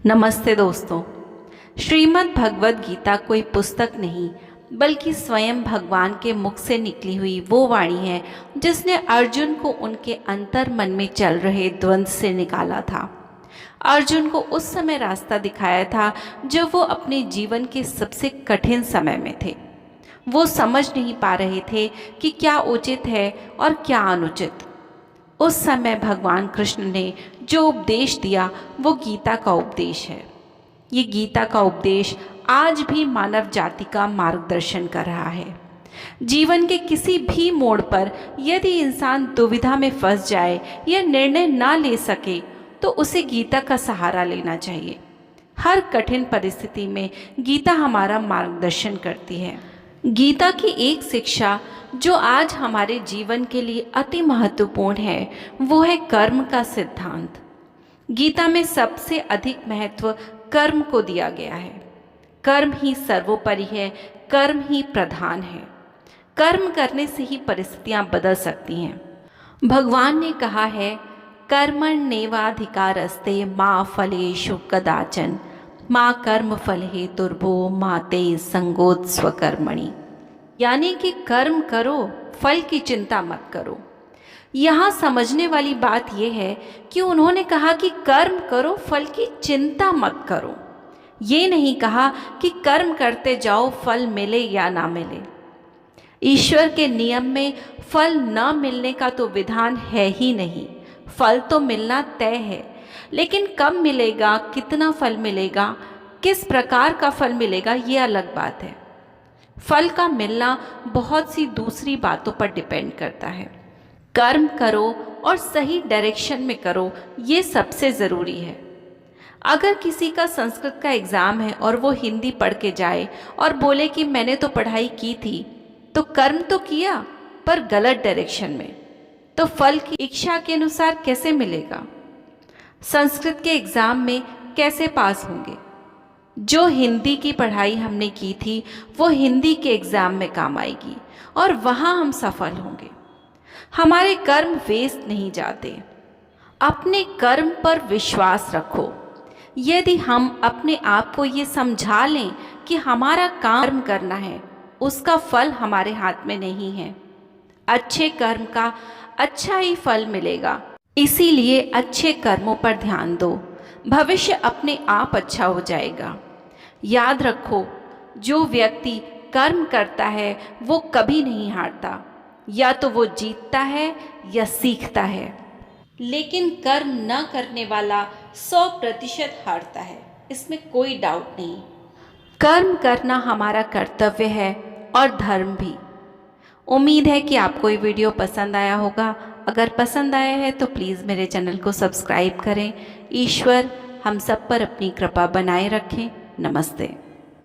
नमस्ते दोस्तों। श्रीमद् भगवद गीता कोई पुस्तक नहीं बल्कि स्वयं भगवान के मुख से निकली हुई वो वाणी है जिसने अर्जुन को उनके अंतर मन में चल रहे द्वंद्व से निकाला था। अर्जुन को उस समय रास्ता दिखाया था जब वो अपने जीवन के सबसे कठिन समय में थे। वो समझ नहीं पा रहे थे कि क्या उचित है और क्या अनुचित। उस समय भगवान कृष्ण ने जो उपदेश दिया वो गीता का उपदेश है। ये गीता का उपदेश आज भी मानव जाति का मार्गदर्शन कर रहा है। जीवन के किसी भी मोड़ पर यदि इंसान दुविधा में फंस जाए या निर्णय ना ले सके तो उसे गीता का सहारा लेना चाहिए। हर कठिन परिस्थिति में गीता हमारा मार्गदर्शन करती है। गीता की एक शिक्षा जो आज हमारे जीवन के लिए अति महत्वपूर्ण है वो है कर्म का सिद्धांत। गीता में सबसे अधिक महत्व कर्म को दिया गया है। कर्म ही सर्वोपरि है, कर्म ही प्रधान है। कर्म करने से ही परिस्थितियां बदल सकती हैं। भगवान ने कहा है, कर्मण्येवाधिकारस्ते मा फलेषु कदाचन माँ कर्म फल हेतुर्भो माते संगोत स्वकर्मणि। यानी कि कर्म करो, फल की चिंता मत करो। यहाँ समझने वाली बात यह है कि उन्होंने कहा कि कर्म करो, फल की चिंता मत करो। ये नहीं कहा कि कर्म करते जाओ, फल मिले या ना मिले। ईश्वर के नियम में फल न मिलने का तो विधान है ही नहीं। फल तो मिलना तय है, लेकिन कब मिलेगा, कितना फल मिलेगा, किस प्रकार का फल मिलेगा, ये अलग बात है। फल का मिलना बहुत सी दूसरी बातों पर डिपेंड करता है। कर्म करो और सही डायरेक्शन में करो, ये सबसे ज़रूरी है। अगर किसी का संस्कृत का एग्ज़ाम है और वो हिंदी पढ़ के जाए और बोले कि मैंने तो पढ़ाई की थी, तो कर्म तो किया पर गलत डायरेक्शन में, तो फल की इच्छा के अनुसार कैसे मिलेगा? संस्कृत के एग्ज़ाम में कैसे पास होंगे? जो हिंदी की पढ़ाई हमने की थी वो हिंदी के एग्ज़ाम में काम आएगी और वहाँ हम सफल होंगे। हमारे कर्म वेस्ट नहीं जाते। अपने कर्म पर विश्वास रखो। यदि हम अपने आप को ये समझा लें कि हमारा कर्म करना है, उसका फल हमारे हाथ में नहीं है। अच्छे कर्म का अच्छा ही फल मिलेगा। इसीलिए अच्छे कर्मों पर ध्यान दो, भविष्य अपने आप अच्छा हो जाएगा। याद रखो, जो व्यक्ति कर्म करता है वो कभी नहीं हारता। या तो वो जीतता है या सीखता है, लेकिन कर्म न करने वाला 100% हारता है, इसमें कोई डाउट नहीं। कर्म करना हमारा कर्तव्य है और धर्म भी। उम्मीद है कि आपको ये वीडियो पसंद आया होगा। अगर पसंद आया है तो प्लीज़ मेरे चैनल को सब्सक्राइब करें। ईश्वर हम सब पर अपनी कृपा बनाए रखें। नमस्ते।